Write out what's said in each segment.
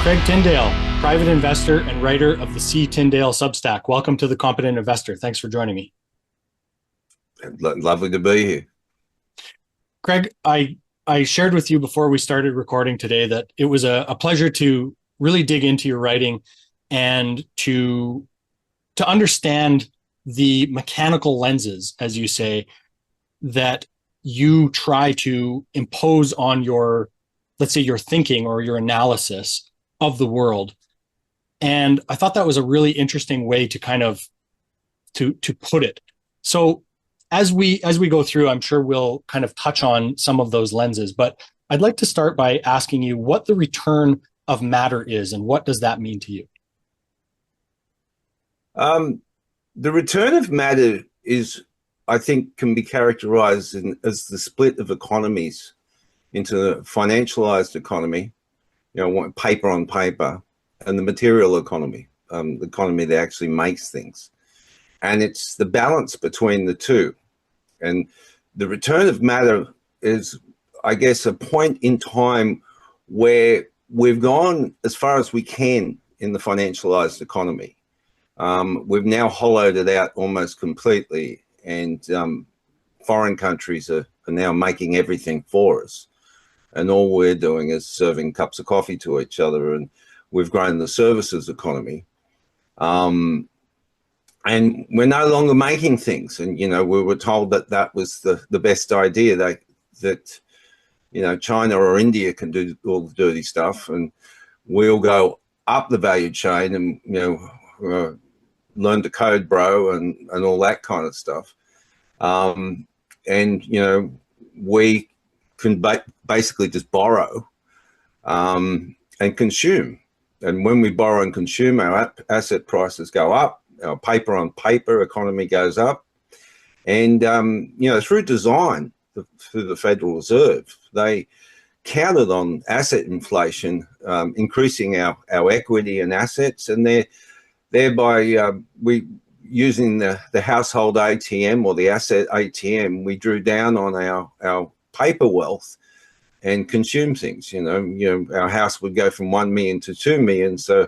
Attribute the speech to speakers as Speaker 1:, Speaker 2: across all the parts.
Speaker 1: Craig Tindale, private investor and writer of the Tindale Substack. Welcome to The Competent Investor. Thanks for joining me.
Speaker 2: Lovely to be here.
Speaker 1: Craig, I shared with you before we started recording today that it was a pleasure to really dig into your writing and to understand the mechanical lenses, as you say, that you try to impose on your, let's say, your thinking or your analysis of the world. And I thought that was a really interesting way to kind of to put it. So as we go through, I'm sure we'll kind of touch on some of those lenses, but I'd like to start by asking you what the return of matter is and what does that mean to you?
Speaker 2: The return of matter is, I think, can be characterized as the split of economies into the financialized economy, paper on paper, and the material economy, the economy that actually makes things. And it's the balance between the two. And the return of matter is, I guess, a point in time where we've gone as far as we can in the financialized economy. We've now hollowed it out almost completely, and foreign countries are now making everything for us. And all we're doing is serving cups of coffee to each other, and we've grown the services economy. And we're no longer making things. And, we were told that that was the best idea, that China or India can do all the dirty stuff, and we'll go up the value chain and, learn to code, bro, and all that kind of stuff. We can basically just borrow and consume. And when we borrow and consume, our asset prices go up, our paper on paper economy goes up. And, through design, through the Federal Reserve, they counted on asset inflation, increasing our equity and assets, and thereby we using the household ATM or the asset ATM, we drew down on our paper wealth and consume things. Our house would go from 1 million to 2 million, so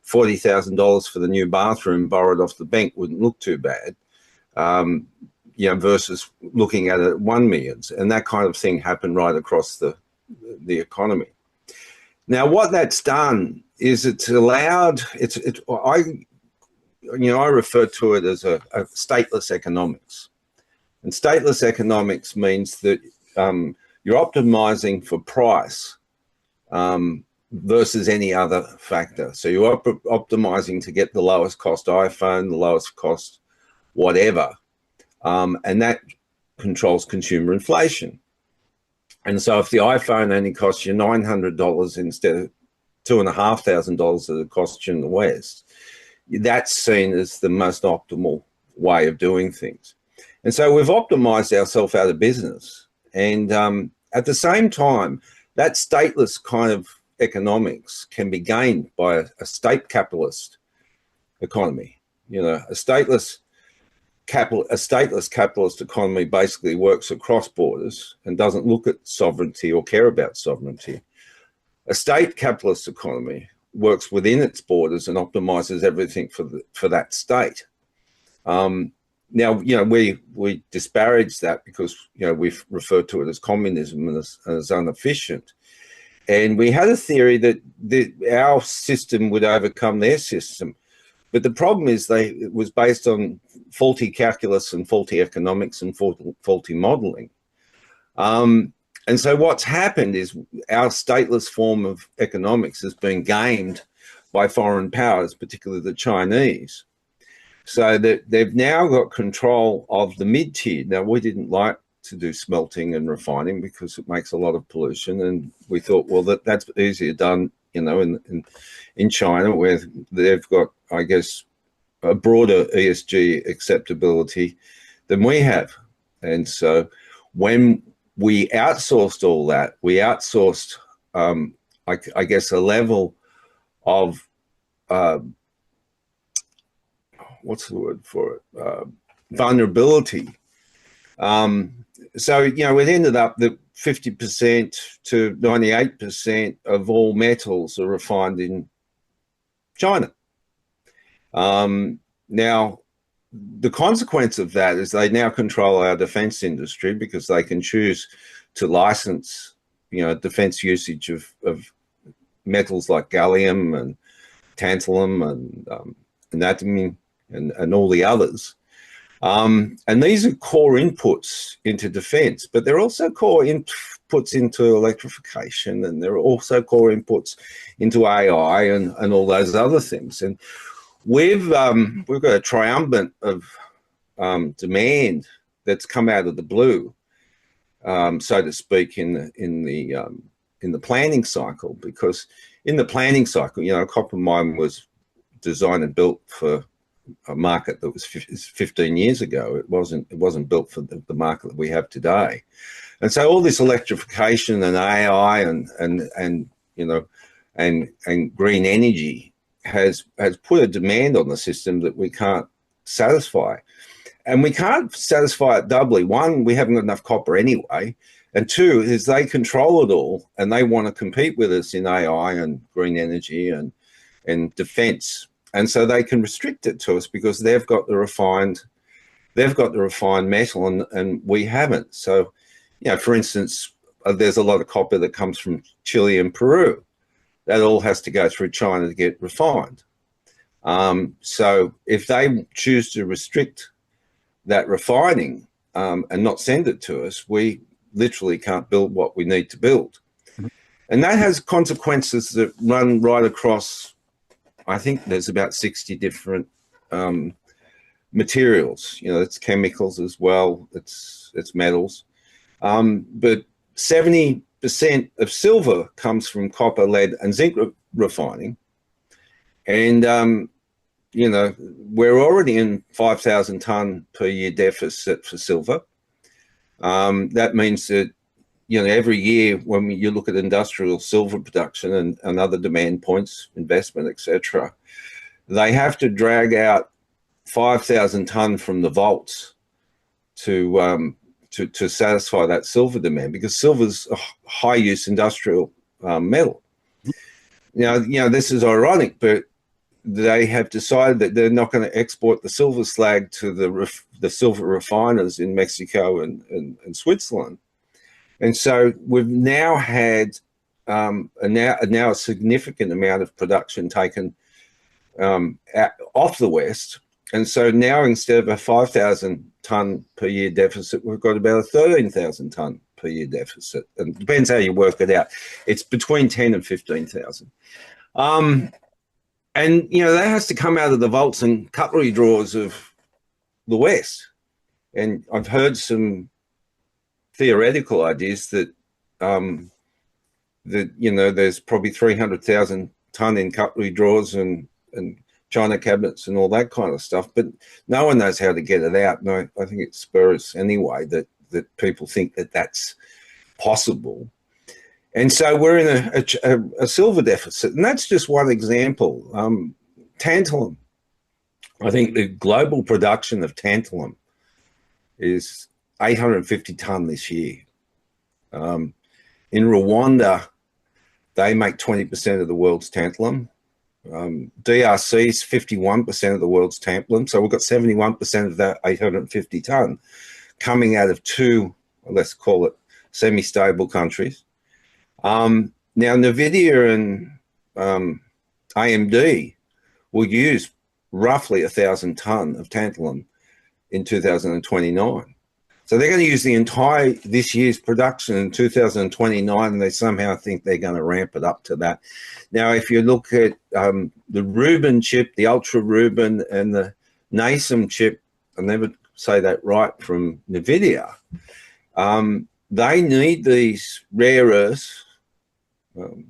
Speaker 2: $40,000 for the new bathroom borrowed off the bank wouldn't look too bad, versus looking at it at 1 million. And that kind of thing happened right across the economy. Now, what that's done is it's allowed, I refer to it as a stateless economics. And stateless economics means that you're optimizing for price versus any other factor. So you're optimizing to get the lowest cost iPhone, the lowest cost whatever, and that controls consumer inflation. And so if the iPhone only costs you $900 instead of $2,500 that it costs you in the West, that's seen as the most optimal way of doing things. And so we've optimized ourselves out of business. And at the same time, that stateless kind of economics can be gained by a state capitalist economy. A stateless capitalist economy basically works across borders and doesn't look at sovereignty or care about sovereignty. A state capitalist economy works within its borders and optimizes everything for that state. Now, we disparage that because, we've referred to it as communism and as inefficient. And we had a theory that our system would overcome their system. But the problem is it was based on faulty calculus and faulty economics and faulty modeling. And so what's happened is our stateless form of economics has been gamed by foreign powers, particularly the Chinese, so that they've now got control of the mid-tier. Now, we didn't like to do smelting and refining because it makes a lot of pollution, and we thought, well, that's easier done, in China, where they've got, I guess, a broader ESG acceptability than we have. And so when we outsourced all that, we outsourced, I guess, a level of, what's the word for it? Vulnerability So, it ended up that 50% to 98% of all metals are refined in China. Now, the consequence of that is they now control our defense industry because they can choose to license, defense usage of metals like gallium and tantalum and antimony and all the others. And these are core inputs into defense, but they're also core inputs into electrification, and they're also core inputs into AI and all those other things. And we've got a triumvirate of demand that's come out of the blue, so to speak, in the planning cycle. Because in the planning cycle, a copper mine was designed and built for a market that was 15 years ago. It wasn't built for the market that we have today. And so all this electrification and AI and green energy has put a demand on the system that we can't satisfy. And we can't satisfy it doubly. One, we haven't got enough copper anyway. And two, is they control it all and they want to compete with us in AI and green energy and defense. And so they can restrict it to us because they've got the refined metal and we haven't. So, for instance, there's a lot of copper that comes from Chile and Peru. That all has to go through China to get refined. So if they choose to restrict that refining and not send it to us, we literally can't build what we need to build. Mm-hmm. And that has consequences that run right across. I think there's about 60 different materials. It's chemicals as well. It's metals. But 70% of silver comes from copper, lead, and zinc refining. And, we're already in 5,000 tonne per year deficit for silver. That means that, every year when you look at industrial silver production and other demand points, investment, etc., they have to drag out 5,000 tonne from the vaults to satisfy that silver demand, because silver's a high use industrial metal. Now, this is ironic, but they have decided that they're not going to export the silver slag to the silver refiners in Mexico and Switzerland. And so we've now had a significant amount of production taken off the West. And so now, instead of a 5,000 tonne per year deficit, we've got about a 13,000 tonne per year deficit. And it depends how you work it out. It's between 10 and 15,000. And, that has to come out of the vaults and cutlery drawers of the West. And I've heard some theoretical ideas that, there's probably 300,000 tonne in cutlery drawers and china cabinets and all that kind of stuff. But no one knows how to get it out. And I think it's spurious anyway that people think that that's possible. And so we're in a silver deficit. And that's just one example. Tantalum. I think the global production of tantalum is 850 tonne this year. In Rwanda, they make 20% of the world's tantalum. DRC is 51% of the world's tantalum. So we've got 71% of that 850 tonne coming out of two, let's call it, semi-stable countries. Now, NVIDIA and AMD will use roughly 1,000 tonne of tantalum in 2029. So they're going to use the entire this year's production in 2029, and they somehow think they're going to ramp it up to that. Now, if you look at the Rubin chip, the Ultra Rubin, and the NASM chip, I'll never say that right, from NVIDIA, they need these rare earths,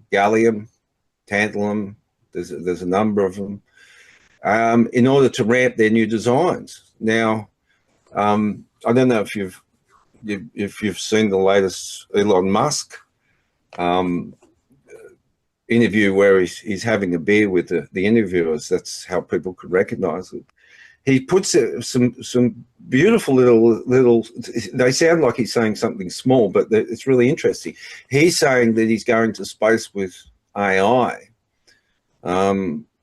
Speaker 2: gallium, tantalum, there's a number of them, in order to ramp their new designs. Now, I don't know if you've seen the latest Elon Musk interview where he's having a beer with the interviewers. That's how people could recognize it. he puts some beautiful little. They sound like he's saying something small, but it's really interesting. He's saying that he's going to space with AI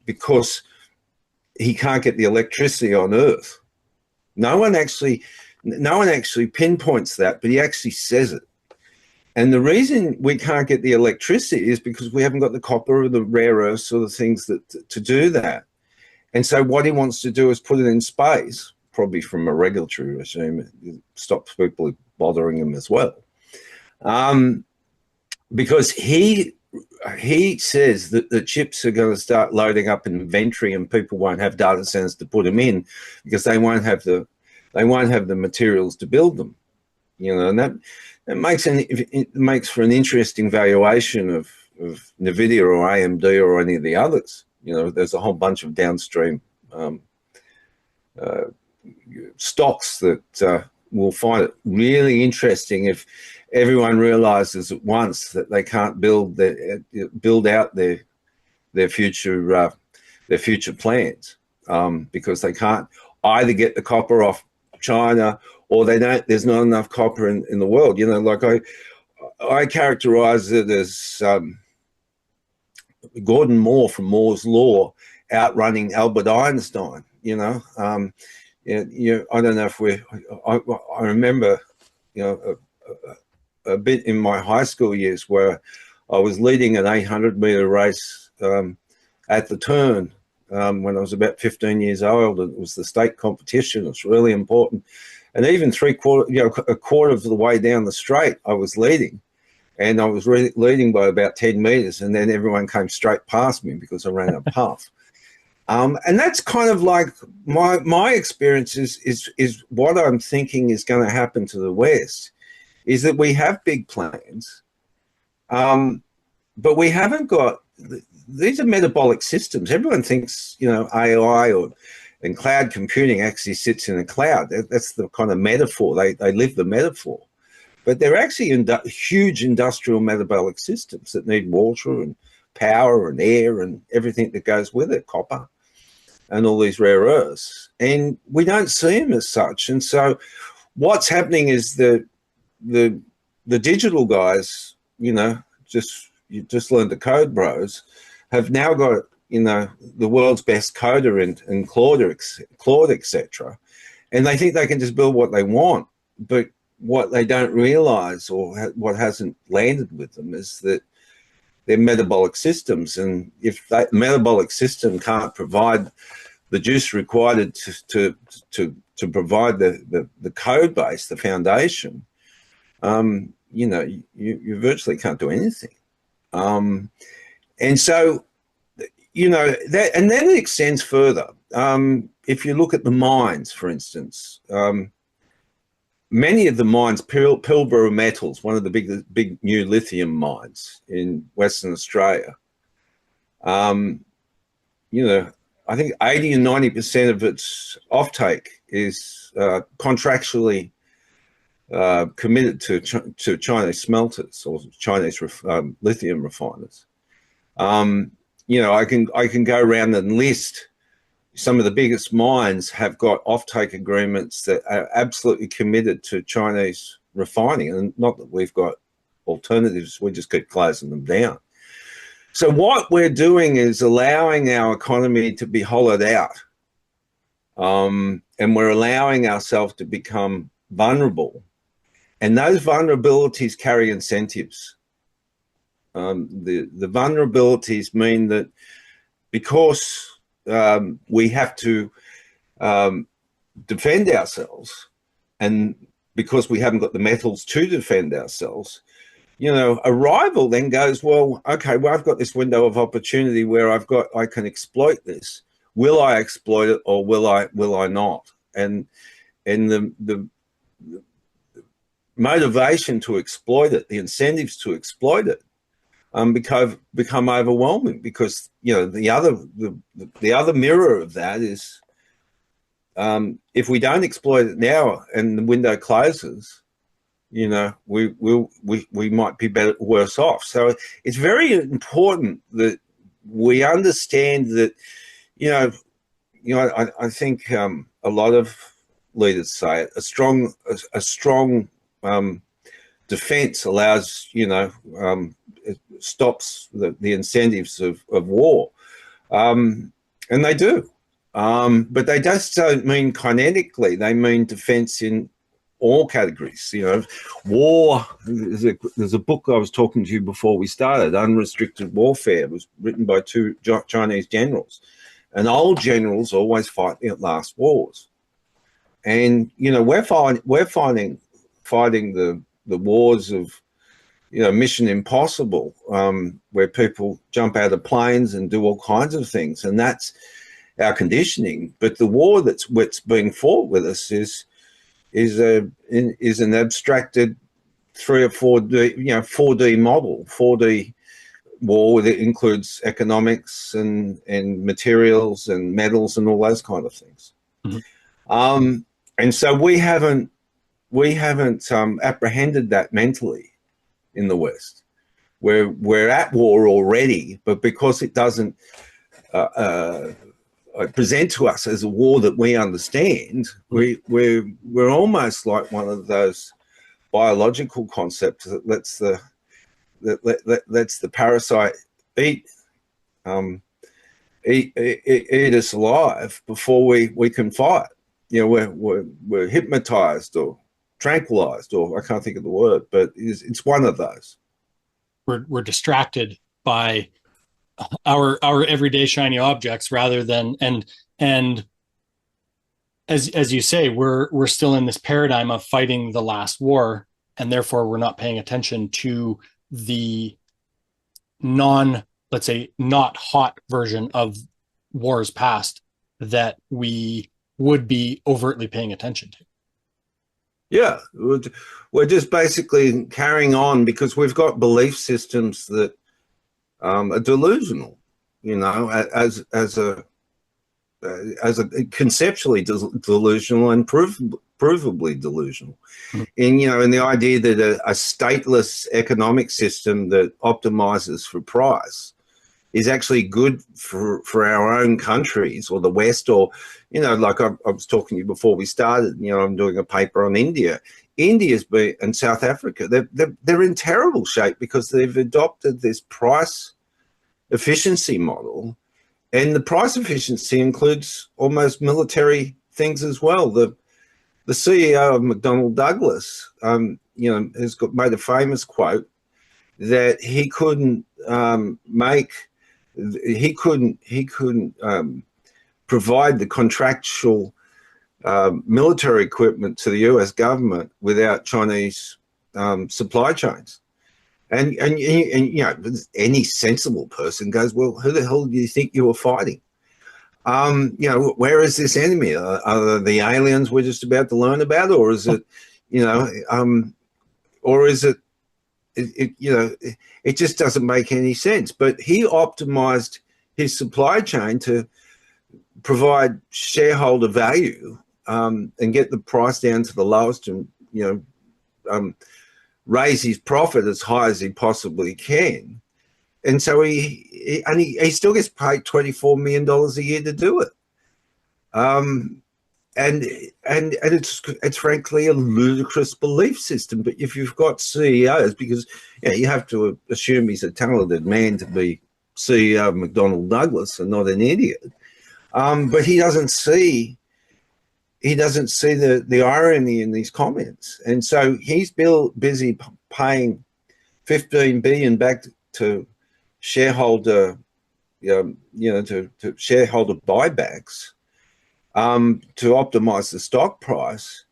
Speaker 2: because he can't get the electricity on Earth. No one actually pinpoints that, but he actually says it. And the reason we can't get the electricity is because we haven't got the copper or the rare earths or the things that to do that. And so what he wants to do is put it in space, probably from a regulatory regime. It stops people bothering him as well. Because he says that the chips are going to start loading up in inventory and people won't have data centers to put them in because they won't have the materials to build them. And that makes for an interesting valuation of NVIDIA or AMD or any of the others. There's a whole bunch of downstream stocks that will find it really interesting if everyone realizes at once that they can't build out their future plans because they can't either get the copper off China or there's not enough copper in the world. Like I characterize it as Gordon Moore from Moore's Law outrunning Albert Einstein. I don't know if I remember, a bit in my high school years where I was leading an 800-meter race at the turn when I was about 15 years old. It was the state competition. It's really important. And even a quarter of the way down the straight, I was leading. And I was leading by about 10 meters, and then everyone came straight past me because I ran a path. And that's kind of like my experience is what I'm thinking is going to happen to the West, is that we have big plans, but we haven't got, these are metabolic systems. Everyone thinks, AI and cloud computing actually sits in a cloud. That's the kind of metaphor. They live the metaphor. But they're actually huge industrial metabolic systems that need water and power and air and everything that goes with it, copper and all these rare earths. And we don't see them as such. And so what's happening is the digital guys, you just learned the code bros, have now got, the world's best coder in Claude, etc. And they think they can just build what they want. But what they don't realize, or what hasn't landed with them, is that they're metabolic systems. And if that metabolic system can't provide the juice required to provide the code base, the foundation, you virtually can't do anything. And so, that, and then it extends further. If you look at the mines, for instance, many of the mines, Pilbara Metals, one of the big new lithium mines in Western Australia, I think 80 and 90% of its offtake is contractually committed to Chinese smelters or Chinese lithium refiners. I can go around and list some of the biggest mines have got offtake agreements that are absolutely committed to Chinese refining, and not that we've got alternatives, we just keep closing them down. So what we're doing is allowing our economy to be hollowed out, and we're allowing ourselves to become vulnerable. And those vulnerabilities carry incentives. The vulnerabilities mean that because we have to defend ourselves, and because we haven't got the metals to defend ourselves, a rival then goes, well, okay, well, I've got this window of opportunity where I can exploit this. Will I exploit it, or will I not? And the motivation to exploit it, the incentives to exploit it, become overwhelming, because the other mirror of that is, if we don't exploit it now and the window closes, we might be worse off. So it's very important that we understand that I think a lot of leaders say it, a strong defense allows, it stops the incentives of war. And they do. But they just don't mean kinetically. They mean defense in all categories. War, there's a book I was talking to you before we started, Unrestricted Warfare. It was written by two Chinese generals. And old generals always fight at last wars. And, we're fighting the wars of, Mission Impossible, where people jump out of planes and do all kinds of things. And that's our conditioning. But the war that's being fought with us is an abstracted 3 or 4D, 4D model, 4D war that includes economics and materials and metals and all those kind of things. Mm-hmm. And so we haven't apprehended that mentally in the West. We're at war already, but because it doesn't present to us as a war that we understand, we're almost like one of those biological concepts that lets the parasite eat us alive before we can fight. We're hypnotized or tranquilized, or I can't think of the word, but it's one of those.
Speaker 1: We're distracted by our everyday shiny objects rather than and as you say, we're still in this paradigm of fighting the last war, and therefore we're not paying attention to the let's say not hot version of wars past that we would be overtly paying attention to.
Speaker 2: Yeah, we're just basically carrying on because we've got belief systems that are delusional, as a conceptually delusional and provably delusional. Mm-hmm. In the idea that a stateless economic system that optimizes for price is actually good for our own countries or the West, or, like I was talking to you before we started, I'm doing a paper on India. And South Africa, they're in terrible shape because they've adopted this price efficiency model. And the price efficiency includes almost military things as well. The CEO of McDonnell Douglas, has made a famous quote that he couldn't provide the contractual military equipment to the US government without Chinese supply chains. And any sensible person goes, well, who the hell do you think you were fighting? Where is this enemy? Are the aliens we're just about to learn about, or is it, or is it, it just doesn't make any sense. But he optimized his supply chain to provide shareholder value and get the price down to the lowest, and raise his profit as high as he possibly can. And so he still gets paid $24 million a year to do it. And it's frankly a ludicrous belief system. But if you've got CEOs, because you have to assume he's a talented man to be CEO of McDonnell Douglas and not an idiot. But he doesn't see the irony in these comments. And so he's busy paying $15 billion back to shareholder, to shareholder buybacks to optimize the stock price.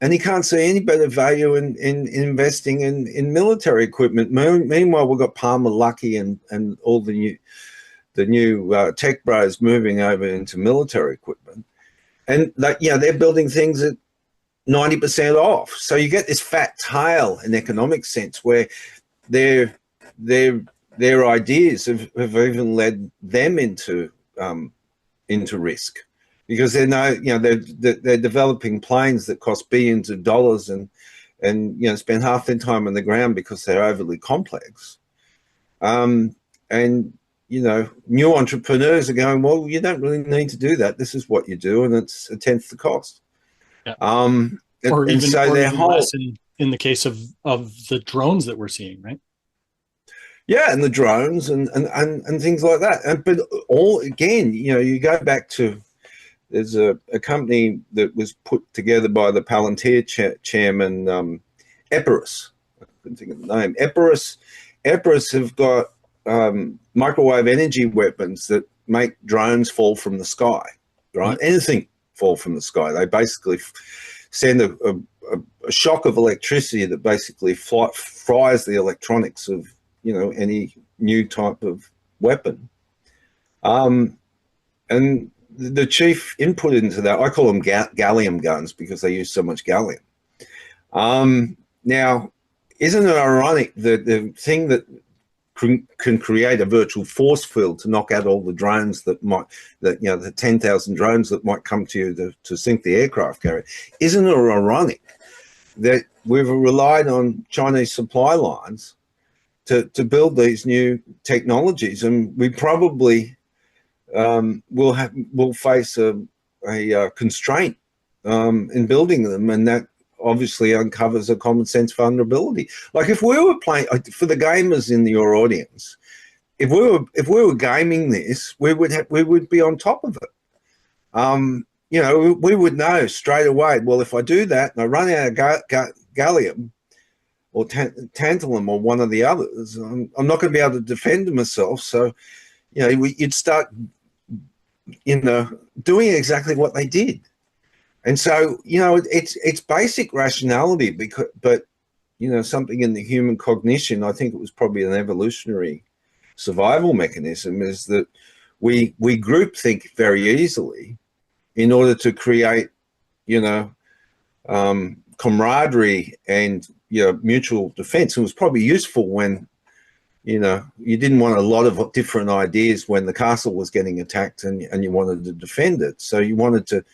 Speaker 2: And he can't see any better value in investing in military equipment. Meanwhile, we've got Palmer Luckey and all the new tech bros moving over into military equipment. And they're building things at 90% off. So you get this fat tail in economic sense where their ideas have even led them into risk, because they're developing planes that cost billions of dollars and spend half their time on the ground because they're overly complex. And new entrepreneurs are going, well, you don't really need to do that. This is what you do, and it's a tenth the cost.
Speaker 1: Yeah.
Speaker 2: And,
Speaker 1: Or
Speaker 2: and
Speaker 1: even
Speaker 2: so
Speaker 1: or
Speaker 2: their
Speaker 1: even
Speaker 2: whole
Speaker 1: less in the case of the drones that we're seeing, right?
Speaker 2: yeah, and the drones and things like that. But all again, you go back to there's a company that was put together by the Palantir chairman, Epirus. I couldn't think of the name. Epirus have got microwave energy weapons that make drones fall from the sky, right?
Speaker 1: Mm-hmm.
Speaker 2: Anything fall from the sky. They basically send a shock of electricity that basically fries the electronics of any new type of weapon. And the chief input into that, I call them gallium guns because they use so much gallium. Now, isn't it ironic that the thing that can create a virtual force field to knock out all the drones the 10,000 drones that might come to you to sink the aircraft carrier, isn't it ironic that we've relied on Chinese supply lines to build these new technologies, and we probably will face a constraint in building them, and that obviously uncovers a common sense vulnerability. Like if we were playing for the gamers in your audience, if we were gaming this, we would be on top of it. We would know straight away. Well, if I do that and I run out of gallium or tantalum or one of the others, I'm not going to be able to defend myself. So, you'd start, doing exactly what they did. And so, it's basic rationality, but something in the human cognition, I think it was probably an evolutionary survival mechanism, is that we group think very easily in order to create, camaraderie and mutual defense. It was probably useful when you didn't want a lot of different ideas when the castle was getting attacked and you wanted to defend it. So you wanted to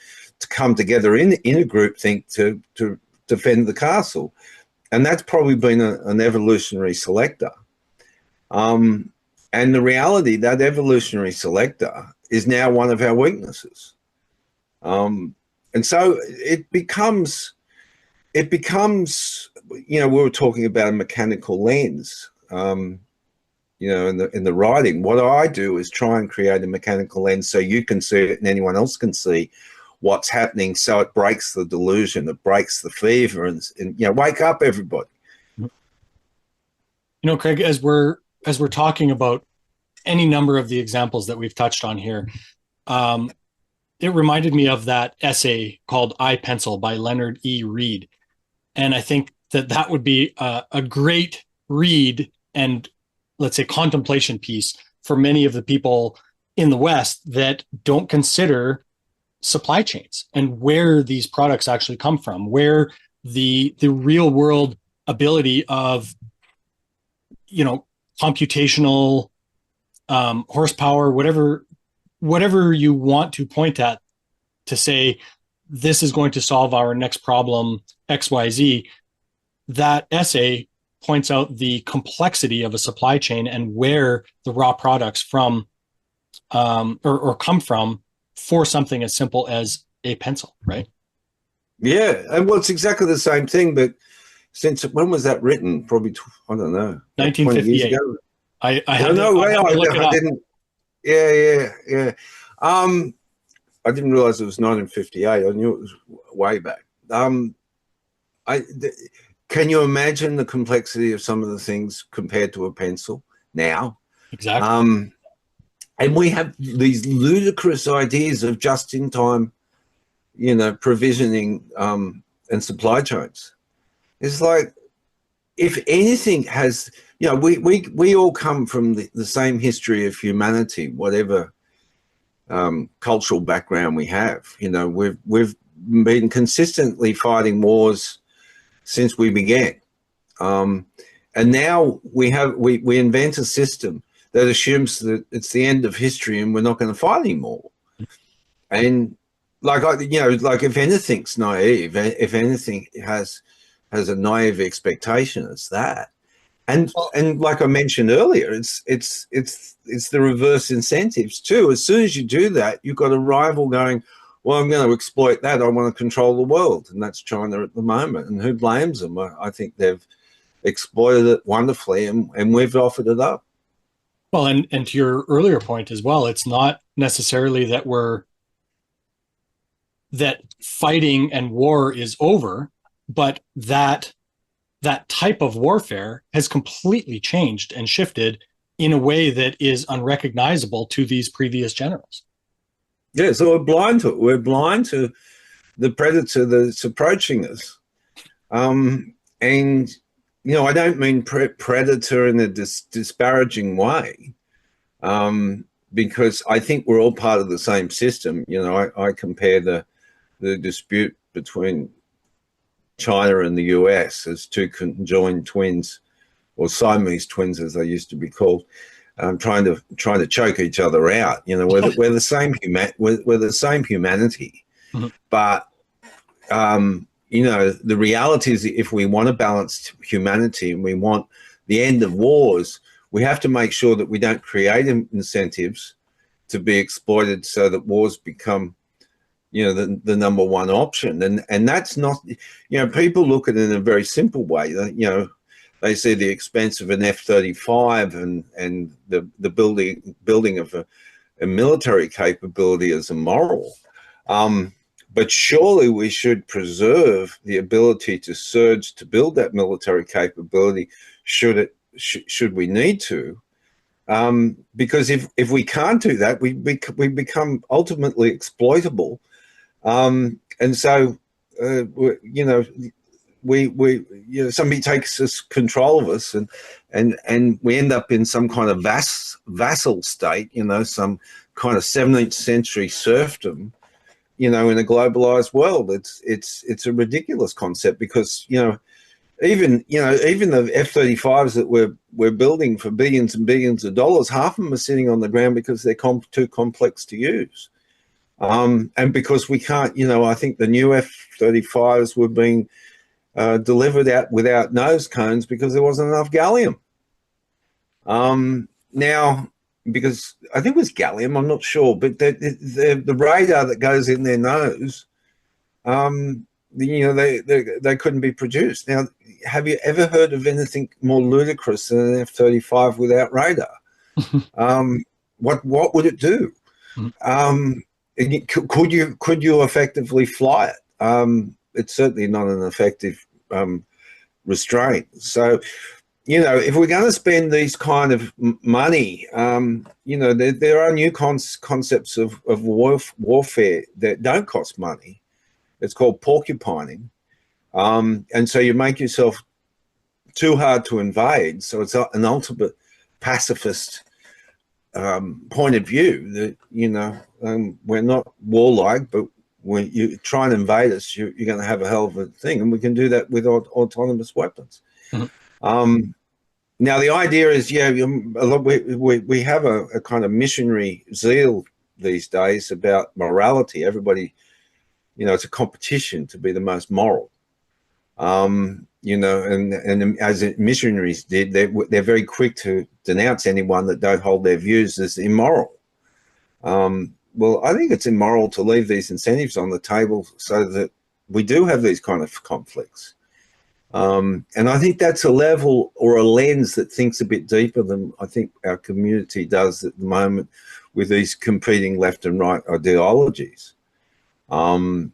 Speaker 2: come together in a group think to defend the castle. And that's probably been an evolutionary selector. And the reality, that evolutionary selector is now one of our weaknesses. And so it becomes, we were talking about a mechanical lens, in the writing. What I do is try and create a mechanical lens so you can see it and anyone else can see what's happening, so it breaks the delusion, it breaks the fever, and wake up, everybody.
Speaker 1: Craig, as we're talking about any number of the examples that we've touched on here, it reminded me of that essay called I, Pencil by Leonard E. Reed. And I think that would be a great read and, let's say, contemplation piece for many of the people in the West that don't consider supply chains and where these products actually come from, where the real world ability of, computational horsepower, whatever you want to point at to say this is going to solve our next problem, XYZ. That essay points out the complexity of a supply chain and where the raw products from or come from for something as simple as a pencil, right?
Speaker 2: Yeah, and well, it's exactly the same thing, but since when was that written? Probably, I don't know,
Speaker 1: 1958.
Speaker 2: 20 years ago.
Speaker 1: I had to look it up.
Speaker 2: Didn't. Yeah. I didn't realize it was 1958. I knew it was way back. Can you imagine the complexity of some of the things compared to a pencil now?
Speaker 1: Exactly.
Speaker 2: And we have these ludicrous ideas of just-in-time, provisioning and supply chains. It's like, if anything has, we all come from the same history of humanity, whatever cultural background we have. We've been consistently fighting wars since we began, and now we invent a system that assumes that it's the end of history and we're not going to fight anymore. And like if anything's naive, if anything has a naive expectation, it's that. And like I mentioned earlier, it's the reverse incentives too. As soon as you do that, you've got a rival going, well, I'm going to exploit that. I want to control the world, and that's China at the moment. And who blames them? I think they've exploited it wonderfully, and we've offered it up.
Speaker 1: Well, and to your earlier point as well, it's not necessarily that fighting and war is over, but that type of warfare has completely changed and shifted in a way that is unrecognizable to these previous generals.
Speaker 2: Yeah, so we're blind to it. We're blind to the predator that's approaching us. And, I don't mean predator in a disparaging way, because I think we're all part of the same system. I compare the dispute between China and the US as two conjoined twins, or Siamese twins as they used to be called, trying to choke each other out. We're the same we're the same humanity, mm-hmm. But the reality is, if we want a balanced humanity and we want the end of wars, we have to make sure that we don't create incentives to be exploited so that wars become the number one option. And that's not, people look at it in a very simple way. They see the expense of an F-35 and the building of a military capability as immoral. But surely we should preserve the ability to surge to build that military capability should we need to. Because if we can't do that, we become ultimately exploitable. And so, somebody takes control of us, and we end up in some kind of vassal state, some kind of 17th century serfdom, in a globalized world. It's a ridiculous concept, because, even the F-35s that we're building for billions and billions of dollars, half of them are sitting on the ground because they're too complex to use. And because we can't, I think the new F-35s were being delivered out without nose cones because there wasn't enough gallium. Now, because I think it was gallium, I'm not sure, but the radar that goes in their nose, they couldn't be produced. Now, have you ever heard of anything more ludicrous than an F-35 without radar? What would it do? Could you effectively fly it? It's certainly not an effective restraint. So, if we're going to spend these kind of money, there are new concepts of warfare that don't cost money. It's called porcupining. And so you make yourself too hard to invade. So it's an ultimate pacifist point of view that, we're not warlike, but when you try and invade us, you're going to have a hell of a thing. And we can do that with autonomous weapons. Mm-hmm. Now, the idea is, we have a kind of missionary zeal these days about morality. Everybody, it's a competition to be the most moral. And as missionaries did, they're very quick to denounce anyone that don't hold their views as immoral. Well, I think it's immoral to leave these incentives on the table so that we do have these kind of conflicts. And I think that's a level or a lens that thinks a bit deeper than I think our community does at the moment with these competing left and right ideologies. There's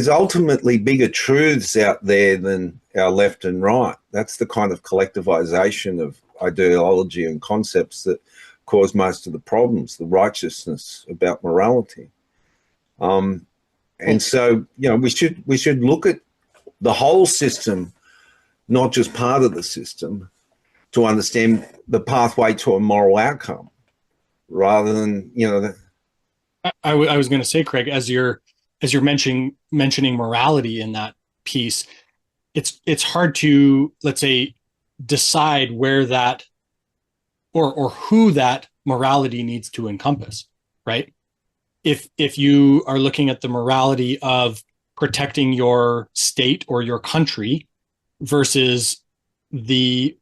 Speaker 2: ultimately bigger truths out there than our left and right. That's the kind of collectivization of ideology and concepts that cause most of the problems, the righteousness about morality. And so, we should look at the whole system, not just part of the system, to understand the pathway to a moral outcome, rather than,
Speaker 1: I was going to say, Craig, as you're mentioning morality in that piece, it's hard to, let's say, decide where that or who that morality needs to encompass, right? If you are looking at the morality of protecting your state or your country, versus the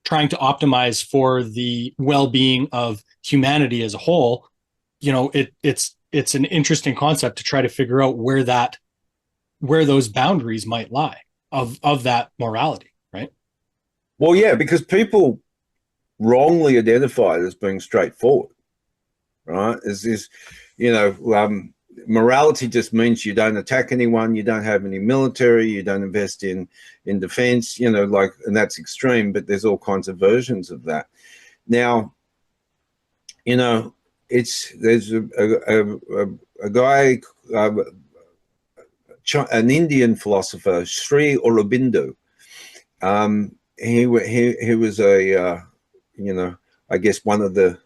Speaker 1: trying to optimize for the well-being of humanity as a whole. It's an interesting concept to try to figure out where those boundaries might lie of that morality, right?
Speaker 2: Well, yeah, because people wrongly identify it as being straightforward, right? Morality just means you don't attack anyone, you don't have any military, you don't invest in defense, and that's extreme, but there's all kinds of versions of that. Now, there's a guy, an Indian philosopher, Sri Aurobindo. He was I guess one of the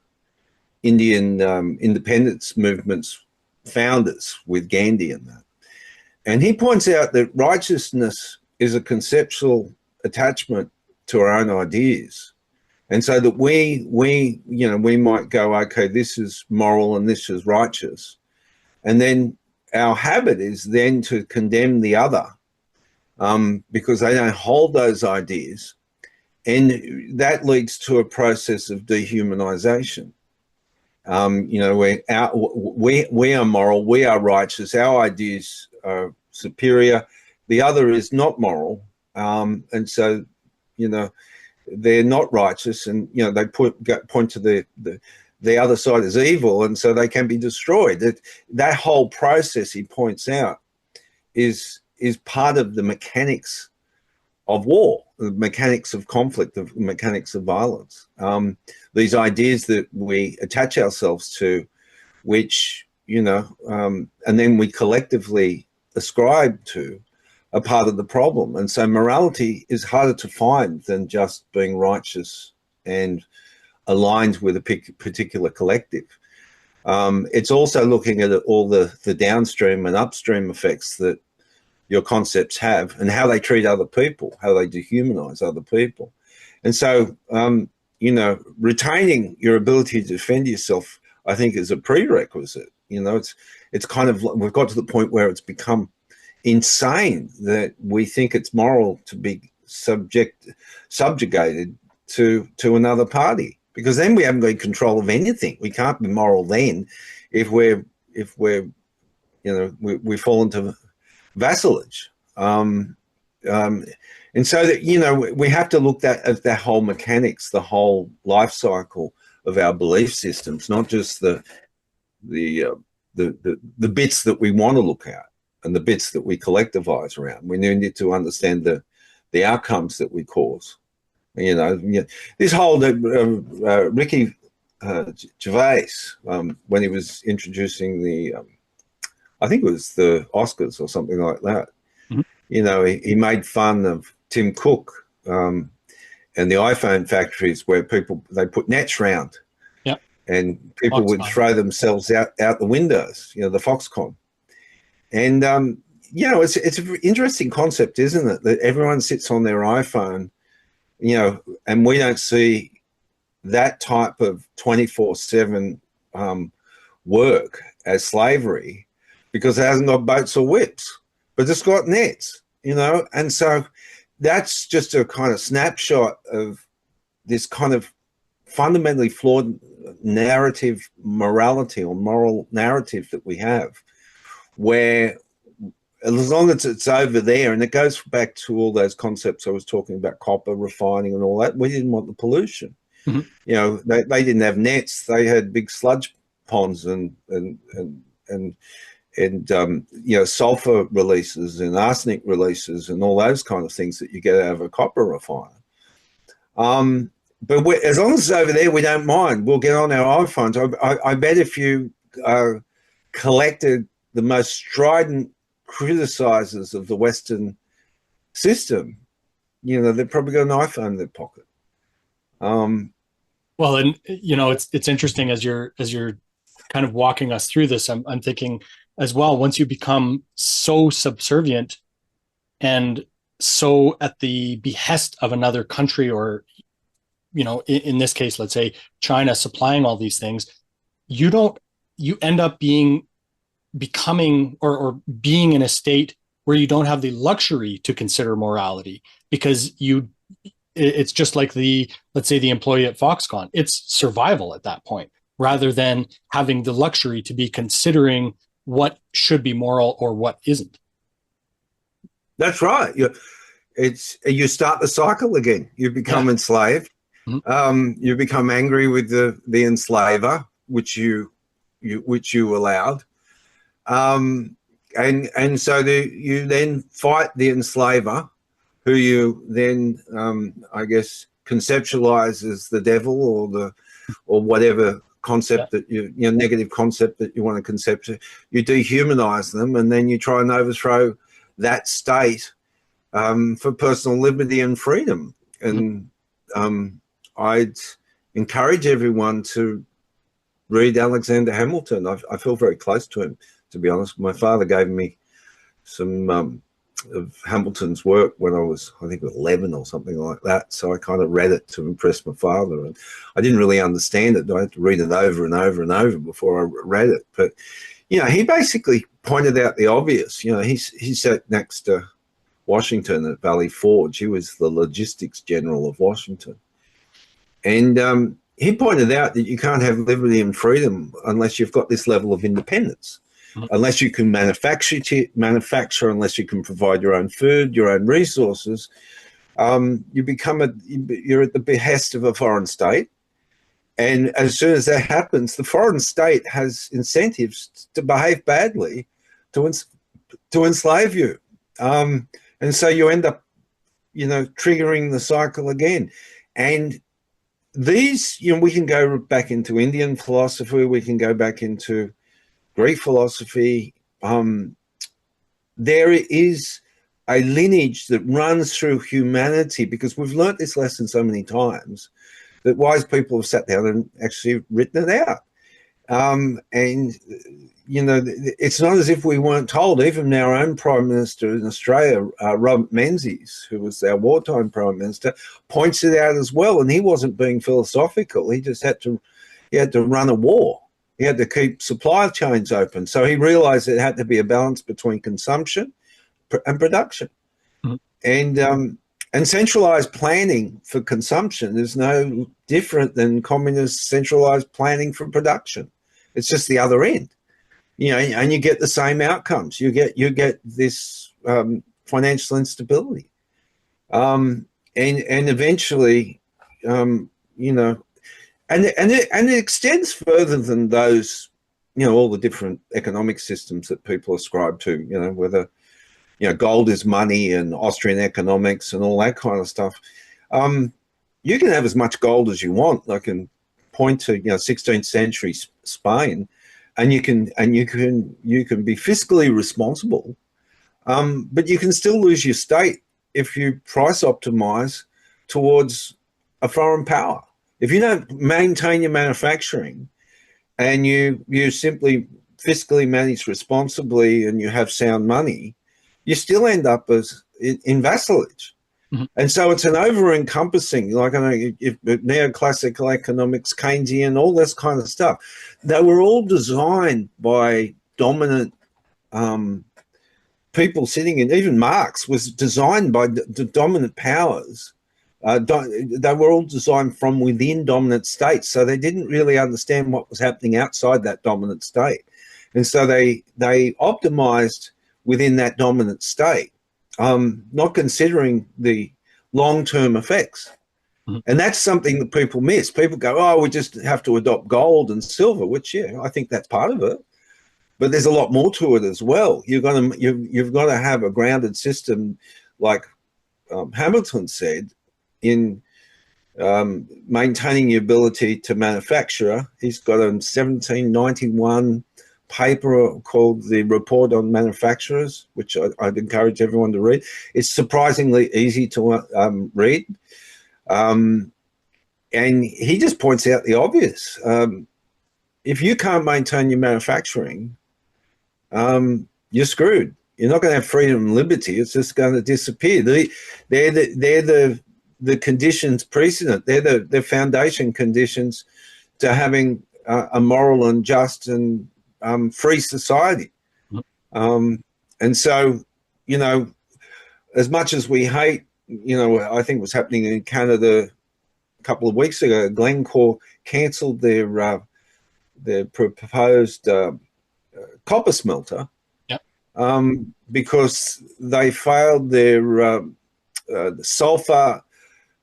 Speaker 2: Indian independence movement's founders with Gandhi and that. And he points out that righteousness is a conceptual attachment to our own ideas. And so that we might go, okay, this is moral and this is righteous. And then our habit is then to condemn the other because they don't hold those ideas. And that leads to a process of dehumanization. We are moral, we are righteous, our ideas are superior. The other is not moral, and so they're not righteous, and they point to the other side as evil, and so they can be destroyed. That whole process, he points out, is part of the mechanics of war, the mechanics of conflict, the mechanics of violence. These ideas that we attach ourselves to, which, and then we collectively ascribe to, are part of the problem. And so morality is harder to find than just being righteous and aligned with a particular collective. It's also looking at all the downstream and upstream effects that your concepts have and how they treat other people, how they dehumanize other people. And so, retaining your ability to defend yourself, I think, is a prerequisite. It's kind of, we've got to the point where it's become insane that we think it's moral to be subjugated to another party, because then we haven't got control of anything. We can't be moral then if we fall into vassalage. And so that, we have to look at the whole mechanics, the whole life cycle of our belief systems, not just the bits that we want to look at and the bits that we collectivize around. We need to understand the outcomes that we cause. This whole Ricky Gervais, when he was introducing I think it was the Oscars or something like that. Mm-hmm. He made fun of Tim Cook and the iPhone factories where they put nets round.
Speaker 1: Yep.
Speaker 2: And people
Speaker 1: Foxconn
Speaker 2: would throw themselves out the windows, the Foxconn. And, it's an interesting concept, isn't it? That everyone sits on their iPhone, and we don't see that type of 24/7 work as slavery, because it hasn't got boats or whips, but it's got nets, and so that's just a kind of snapshot of this kind of fundamentally flawed narrative morality or moral narrative that we have, where as long as it's over there, and it goes back to all those concepts I was talking about, copper refining and all that, we didn't want the pollution. Mm-hmm. They didn't have nets, they had big sludge ponds and sulfur releases and arsenic releases and all those kind of things that you get out of a copper refiner. But as long as it's over there, we don't mind. We'll get on our iPhones. I bet if you collected the most strident criticizers of the Western system, they've probably got an iPhone in their pocket.
Speaker 1: Well, and it's interesting as you're kind of walking us through this. I'm thinking as well, once you become so subservient and so at the behest of another country, or in this case, let's say China supplying all these things, you end up becoming or being in a state where you don't have the luxury to consider morality because it's just like let's say the employee at Foxconn, it's survival at that point rather than having the luxury to be considering what should be moral or what isn't.
Speaker 2: That's right. You start the cycle again. You become enslaved. You become angry with the enslaver, which you allowed, and so you then fight the enslaver, who you then I guess conceptualize as the devil or whatever concept that your negative concept that you want to concept. You dehumanize them, and then you try and overthrow that state for personal liberty and freedom. And I'd encourage everyone to read Alexander Hamilton. I feel very close to him, to be honest. My father gave me some of Hamilton's work when I was, I think, 11 or something like that. So I kind of read it to impress my father. And I didn't really understand it. I had to read it over and over and over before I read it. But, he basically pointed out the obvious. He sat next to Washington at Valley Forge. He was the logistics general of Washington. And he pointed out that you can't have liberty and freedom unless you've got this level of independence, unless you can manufacture, unless you can provide your own food, your own resources. You're at the behest of a foreign state. And as soon as that happens, the foreign state has incentives to behave badly, to enslave you. And so you end up, triggering the cycle again. And these, we can go back into Indian philosophy, we can go back into Greek philosophy. There is a lineage that runs through humanity, because we've learnt this lesson so many times that wise people have sat down and actually written it out. And, it's not as if we weren't told. Even our own Prime Minister in Australia, Robert Menzies, who was our wartime Prime Minister, points it out as well. And he wasn't being philosophical. He just had to run a war. He had to keep supply chains open. So he realized it had to be a balance between consumption and production. And centralized planning for consumption is no different than communist centralized planning for production. It's just the other end, and you get the same outcomes. You get this financial instability, and eventually, and it extends further than those, all the different economic systems that people ascribe to. Whether gold is money and Austrian economics and all that kind of stuff. You can have as much gold as you want. I can point to 16th century Spain, and you can be fiscally responsible, but you can still lose your state if you price optimize towards a foreign power. If you don't maintain your manufacturing and you simply fiscally manage responsibly and you have sound money, you still end up as in vassalage. And so it's an over-encompassing, like neoclassical economics, Keynesian, all this kind of stuff. They were all designed by dominant people sitting in, even Marx was designed by the dominant powers. They were all designed from within dominant states, so they didn't really understand what was happening outside that dominant state. And so they optimized within that dominant state, not considering the long-term effects. And that's something that people miss. People go, we just have to adopt gold and silver, which, I think that's part of it. But there's a lot more to it as well. You've got to have a grounded system, like Hamilton said, in maintaining the ability to manufacture. He's got a 1791 paper called the Report on Manufacturers, which I'd encourage everyone to read. It's surprisingly easy to read. And he just points out the obvious. If you can't maintain your manufacturing, you're screwed. You're not going to have freedom and liberty. It's just going to disappear. They're the conditions precedent. They're the foundation conditions to having a moral and just and free society. And so, you know, as much as we hate, you know, I think what's happening in Canada a couple of weeks ago, Glencore cancelled their proposed copper smelter.
Speaker 1: Yep.
Speaker 2: Because they failed their sulfur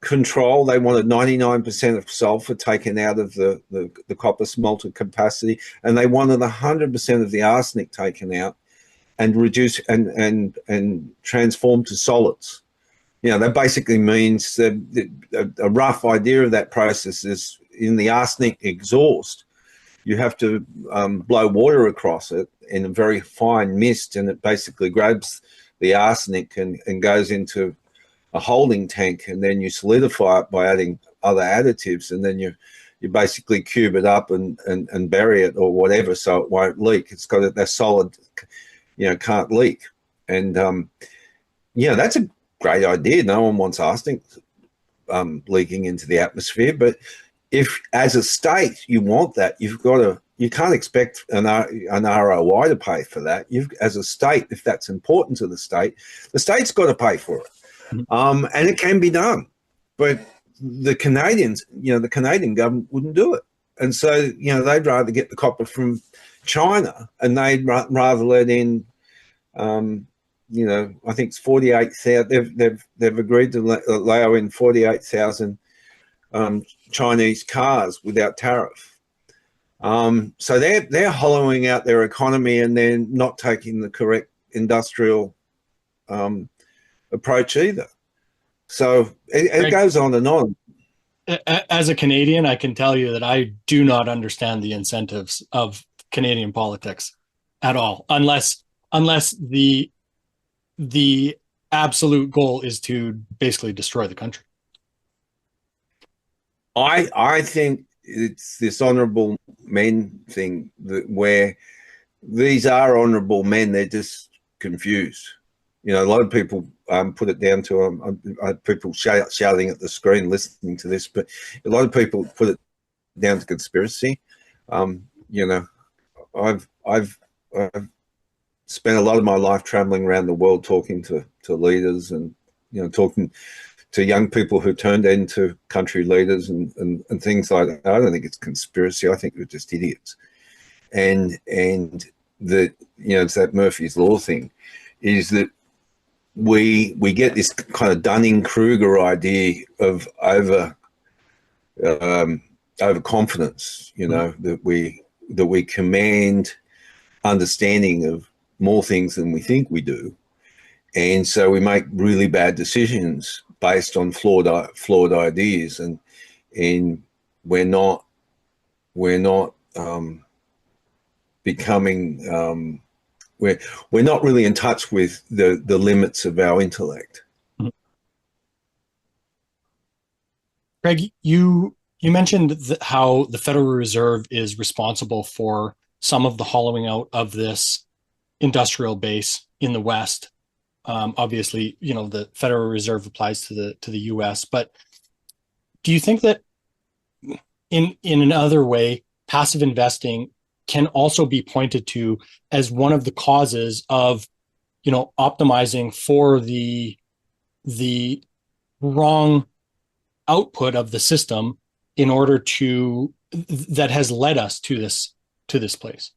Speaker 2: control. They wanted 99% of sulfur taken out of the copper smelter capacity, and they wanted 100% of the arsenic taken out and reduce and transformed to solids. You know, that basically means that a rough idea of that process is in the arsenic exhaust, you have to blow water across it in a very fine mist, and it basically grabs the arsenic and goes into a holding tank, and then you solidify it by adding other additives, and then you basically cube it up and bury it or whatever so it won't leak. It's got that solid, you know, can't leak. And, yeah, that's a great idea. No one wants arsenic leaking into the atmosphere, but if as a state you want that, you can't expect an ROI to pay for that. As a state, if that's important to the state's got to pay for it. And it can be done, but the Canadians, you know, the Canadian government wouldn't do it. And so, you know, they'd rather get the copper from China, and they'd rather let in, you know, I think it's 48,000. They've agreed to allow in 48,000 Chinese cars without tariff. So they're hollowing out their economy, and they're not taking the correct industrial approach either. So it goes on and on.
Speaker 1: As a Canadian, I can tell you that I do not understand the incentives of Canadian politics at all, unless the absolute goal is to basically destroy the country.
Speaker 2: I think it's this honourable men thing where these are honourable men. They're just confused. You know, a lot of people put it down to people shouting at the screen listening to this, but a lot of people put it down to conspiracy. You know, I've spent a lot of my life traveling around the world talking to leaders, and, you know, talking to young people who turned into country leaders and things like that. I don't think it's conspiracy. I think they're just idiots. And the, you know, it's that Murphy's Law thing, is that we get this kind of Dunning-Kruger idea of overconfidence, you know, that we command understanding of more things than we think we do. And so we make really bad decisions based on flawed ideas, and we're not becoming we're not really in touch with the limits of our intellect.
Speaker 1: Craig, you mentioned how the Federal Reserve is responsible for some of the hollowing out of this industrial base in the West. Obviously, you know, the Federal Reserve applies to the U.S., but do you think that in another way, passive investing can also be pointed to as one of the causes of, you know, optimizing for the wrong output of the system in order to that has led us to this place?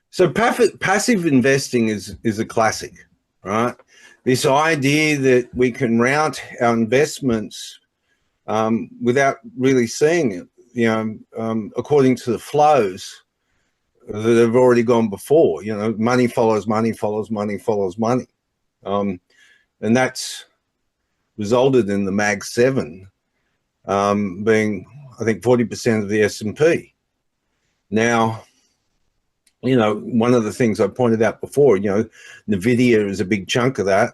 Speaker 2: So passive investing is a classic, right? This idea that we can route our investments without really seeing it, you know, according to the flows that have already gone before. You know, money follows money follows money follows money. And that's resulted in the Mag 7 being, I think, 40% of the S&P. Now, you know, one of the things I pointed out before, you know, NVIDIA is a big chunk of that.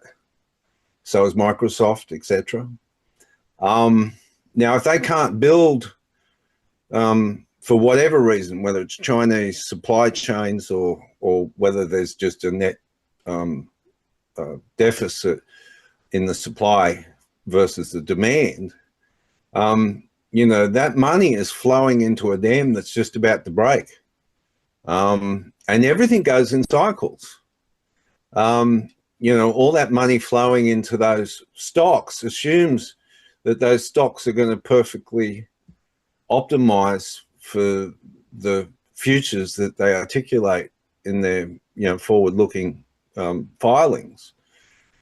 Speaker 2: So is Microsoft, etc. Now, if they can't build for whatever reason, whether it's Chinese supply chains or whether there's just a net deficit in the supply versus the demand, you know, that money is flowing into a dam that's just about to break. And everything goes in cycles. all that money flowing into those stocks assumes that those stocks are going to perfectly optimize for the futures that they articulate in their forward-looking filings.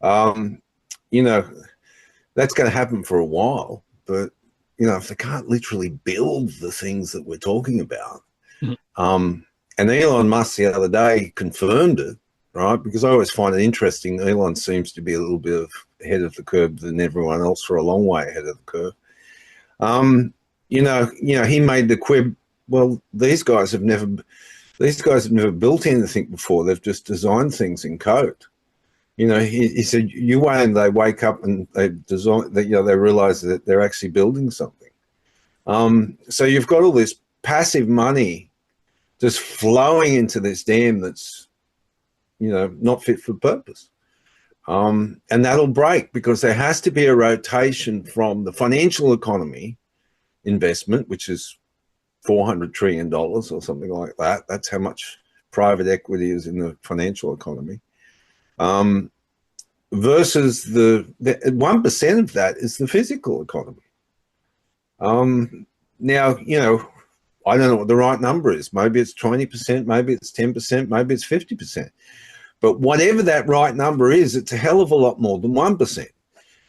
Speaker 2: That's going to happen for a while, but if they can't literally build the things that we're talking about, and Elon Musk the other day confirmed it, right? Because I always find it interesting. Elon seems to be a little bit ahead of the curve than everyone else, for a long way ahead of the curve. He made the quib. Well, these guys have never built anything before. They've just designed things in code. He said, you wait and they wake up and they design that, they realize that they're actually building something. So you've got all this passive money just flowing into this dam that's, not fit for purpose. And that'll break because there has to be a rotation from the financial economy investment, which is $400 trillion or something like that. That's how much private equity is in the financial economy. Versus the 1% of that is the physical economy. Now, I don't know what the right number is. Maybe it's 20%, maybe it's 10%, maybe it's 50%. But whatever that right number is, it's a hell of a lot more than 1%.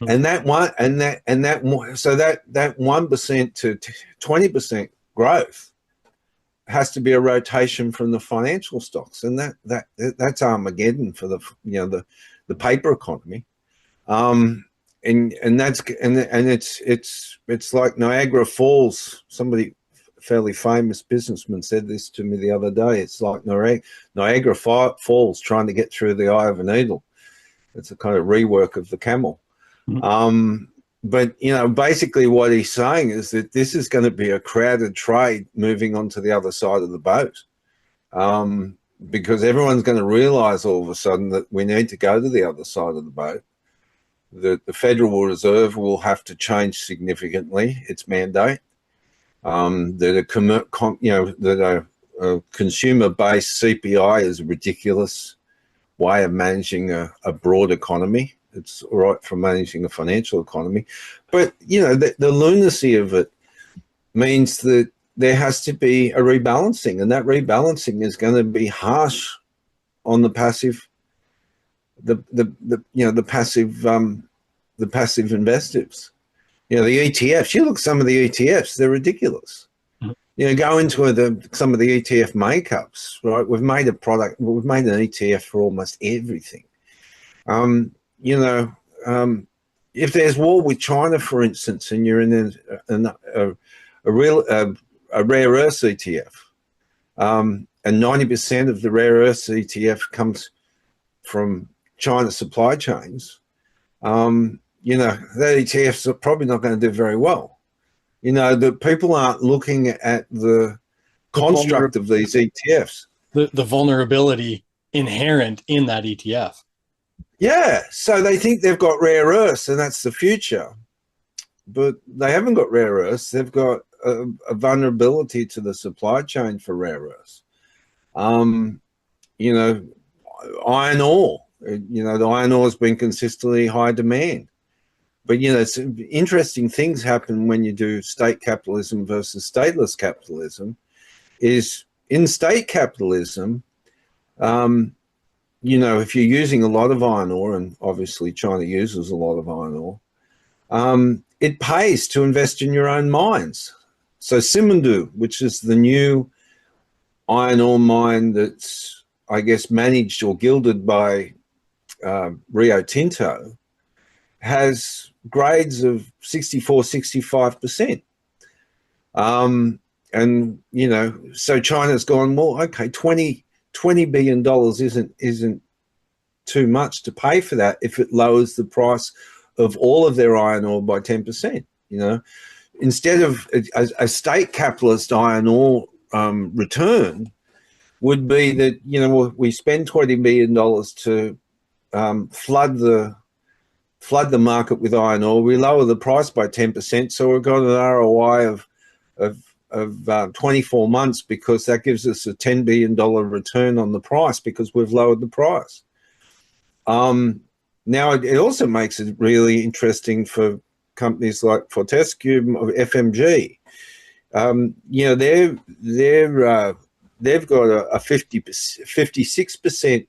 Speaker 2: And that 1% to 20% growth has to be a rotation from the financial stocks, and that's Armageddon for the paper economy. It's like Niagara Falls. Somebody, fairly famous businessman, said this to me the other day. It's like Niagara Falls trying to get through the eye of a needle. It's a kind of rework of the camel. But basically what he's saying is that this is going to be a crowded trade moving on to the other side of the boat, because everyone's going to realize all of a sudden that we need to go to the other side of the boat. The Federal Reserve will have to change significantly its mandate. That a consumer-based CPI is a ridiculous way of managing a broad economy. It's all right for managing a financial economy, but the lunacy of it means that there has to be a rebalancing, and that rebalancing is going to be harsh on the passive, the passive investors. The ETFs. You look at some of the ETFs; they're ridiculous. Go into some of the ETF makeups. Right, we've made an ETF for almost everything. If there's war with China, for instance, and you're in a rare earth ETF, and 90% of the rare earth ETF comes from China supply chains, that ETFs are probably not going to do very well. The people aren't looking at the construct of these ETFs.
Speaker 1: The vulnerability inherent in that ETF.
Speaker 2: Yeah, so they think they've got rare earths and that's the future, but they haven't got rare earths. They've got a vulnerability to the supply chain for rare earths. Iron ore. The iron ore has been consistently high demand, but some interesting things happen when you do state capitalism versus stateless capitalism. Is in state capitalism. If you're using a lot of iron ore, and obviously China uses a lot of iron ore, it pays to invest in your own mines. So Simandou, which is the new iron ore mine that's, I guess, managed or gilded by Rio Tinto, has grades of 64, 65%. So China's gone, well, okay, $20 billion isn't too much to pay for that if it lowers the price of all of their iron ore by 10%. Instead of a state capitalist iron ore return would be that we spend $20 billion to flood the market with iron ore. We lower the price by 10%, so we've got an ROI of 24 months because that gives us a $10 billion return on the price because we've lowered the price. Now, it also makes it really interesting for companies like Fortescue or FMG. They've got a 56%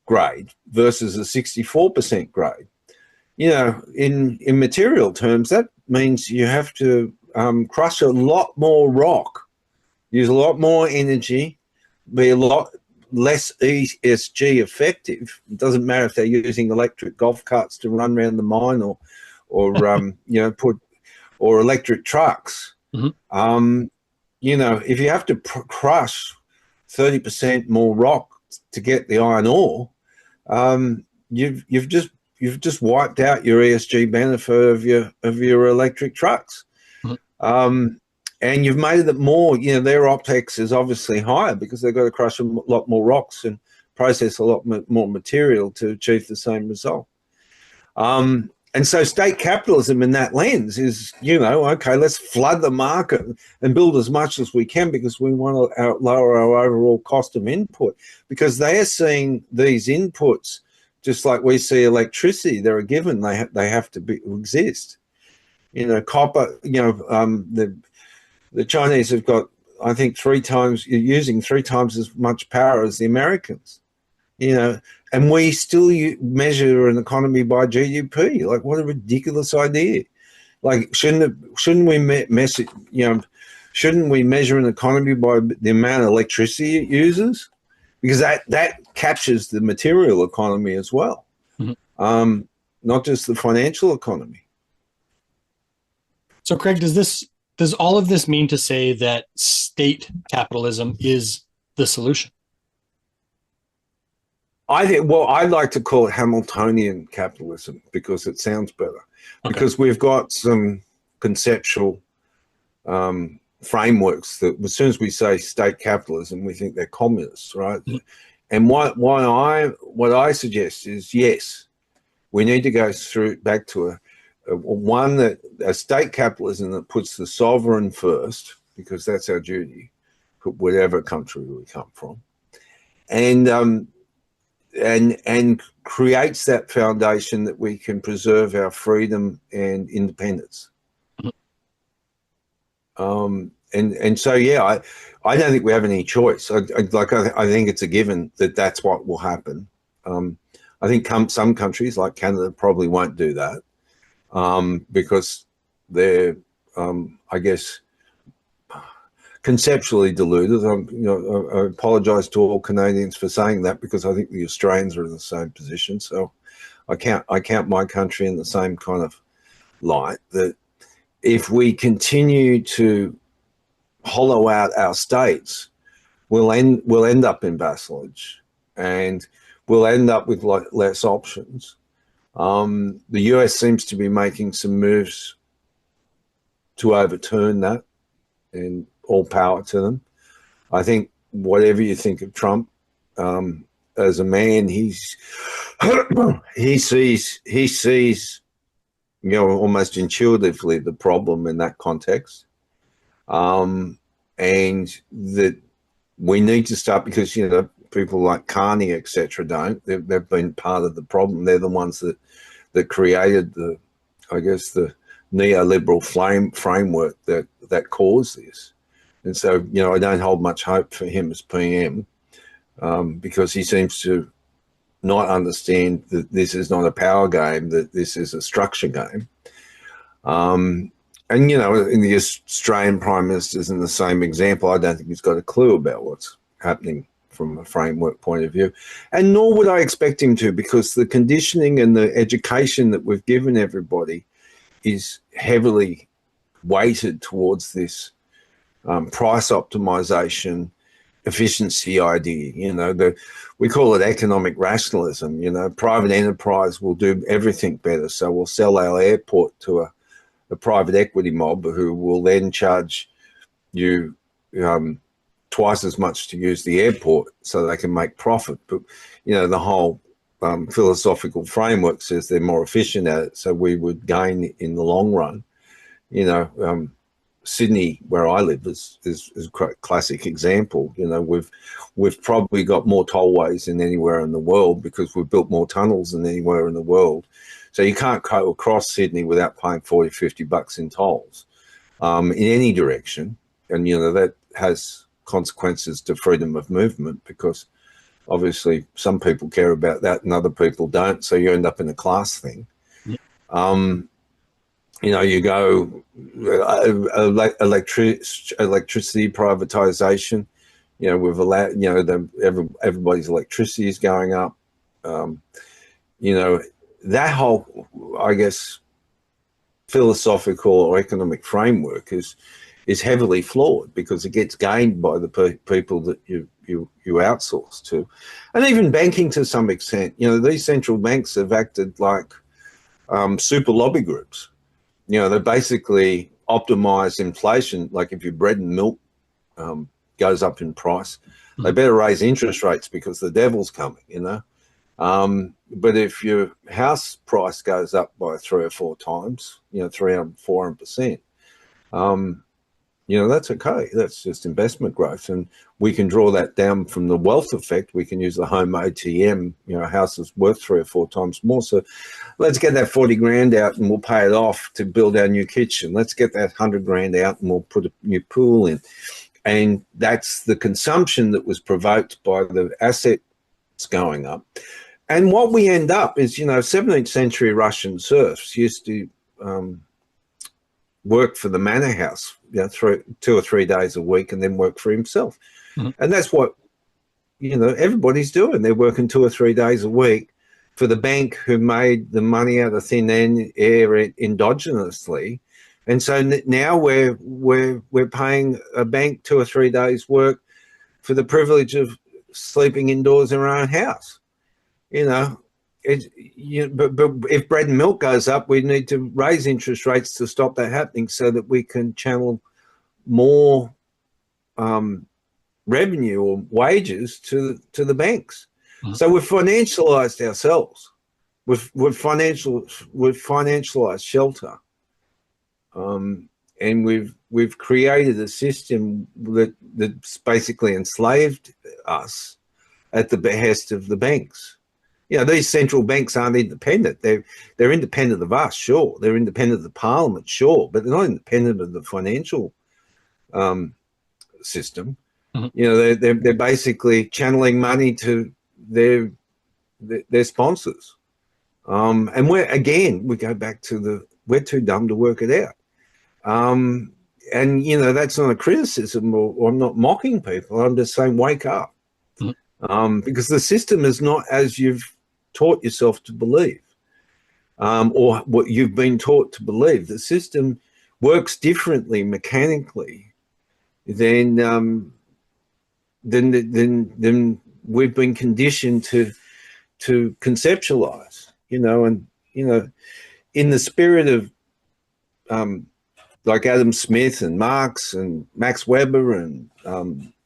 Speaker 2: grade versus a 64% grade. In material terms, that means you have to crush a lot more rock, use a lot more energy, be a lot less ESG effective. It doesn't matter if they're using electric golf carts to run around the mine or electric trucks.
Speaker 1: Mm-hmm.
Speaker 2: If you have to crush 30% more rock to get the iron ore, you've just wiped out your ESG benefit of your electric trucks.
Speaker 1: Mm-hmm.
Speaker 2: And you've made it more, their OPEX is obviously higher because they've got to crush a lot more rocks and process a lot more material to achieve the same result. And so state capitalism in that lens is, okay, let's flood the market and build as much as we can because we want to lower our overall cost of input, because they are seeing these inputs just like we see electricity. They're a given. They have to exist. Copper, the Chinese have got, I think, using three times as much power as the Americans, and we still measure an economy by GDP. Like, what a ridiculous idea. Like, shouldn't we measure an economy by the amount of electricity it uses? Because that captures the material economy as well, not just the financial economy.
Speaker 1: So, Craig, does all of this mean to say that state capitalism is the solution?
Speaker 2: I'd like to call it Hamiltonian capitalism because it sounds better. Okay. Because we've got some conceptual frameworks that, as soon as we say state capitalism, we think they're communists, right? Mm-hmm. And what I suggest is, yes, we need to go back to a state capitalism that puts the sovereign first, because that's our duty, whatever country we come from, and creates that foundation that we can preserve our freedom and independence. And so, yeah, I don't think we have any choice. I think it's a given that that's what will happen. I think some countries like Canada probably won't do that because they're, I guess, conceptually deluded. I apologise to all Canadians for saying that, because I think the Australians are in the same position. So I count my country in the same kind of light, that if we continue to hollow out our states, we'll end up in vassalage, and we'll end up with less options. The US seems to be making some moves to overturn that, and all power to them. I think whatever you think of Trump, as a man, he sees almost intuitively the problem in that context, and that we need to start, because people like Carney, etc., don't. They've been part of the problem. They're the ones that created the neoliberal framework that caused this. And so, I don't hold much hope for him as PM, because he seems to not understand that this is not a power game, that this is a structure game. And, in the Australian Prime Minister's in the same example, I don't think he's got a clue about what's happening from a framework point of view. And nor would I expect him to, because the conditioning and the education that we've given everybody is heavily weighted towards this price optimization, efficiency idea. We call it economic rationalism. Private enterprise will do everything better, so we'll sell our airport to a private equity mob who will then charge you twice as much to use the airport so they can make profit. But the whole philosophical framework says they're more efficient at it, so we would gain in the long run. Sydney, where I live, is a classic example. We've probably got more tollways than anywhere in the world because we've built more tunnels than anywhere in the world. So you can't go across Sydney without paying 40, $50 in tolls in any direction. And, that has consequences to freedom of movement because obviously some people care about that and other people don't. So you end up in a class thing. You go electricity privatization. We've allowed, everybody's electricity is going up. That whole, I guess, philosophical or economic framework is heavily flawed because it gets gained by the people that you outsource to, and even banking to some extent. These central banks have acted like super lobby groups. They basically optimize inflation. Like if your bread and milk goes up in price, they better raise interest rates because the devil's coming, But if your house price goes up by 3 or 4 times, 300, 400%, that's okay. That's just investment growth. And we can draw that down from the wealth effect. We can use the home ATM, a house is worth 3 or 4 times more. So let's get that 40 grand out and we'll pay it off to build our new kitchen. Let's get that 100 grand out and we'll put a new pool in. And that's the consumption that was provoked by the assets going up. And what we end up is, 17th century Russian serfs used to work for the manor house, 2 or 3 days a week and then work for himself. And that's what, everybody's doing. They're working 2 or 3 days a week for the bank who made the money out of thin air endogenously. And so now we're paying a bank 2 or 3 days work for the privilege of sleeping indoors in our own house. But if bread and milk goes up, we need to raise interest rates to stop that happening so that we can channel more revenue or wages to the banks. So we've financialized ourselves. We've financialized shelter, and we've created a system that's basically enslaved us at the behest of the banks. These central banks aren't independent. They're independent of us, sure. They're independent of the parliament, sure, but they're not independent of the financial system. They're basically channeling money to their sponsors. And we go back to we're too dumb to work it out. And that's not a criticism, or I'm not mocking people. I'm just saying, wake up. Because the system is not as you've taught yourself to believe, or what you've been taught to believe. The system works differently mechanically than we've been conditioned to conceptualize. In the spirit of like Adam Smith and Marx and Max Weber and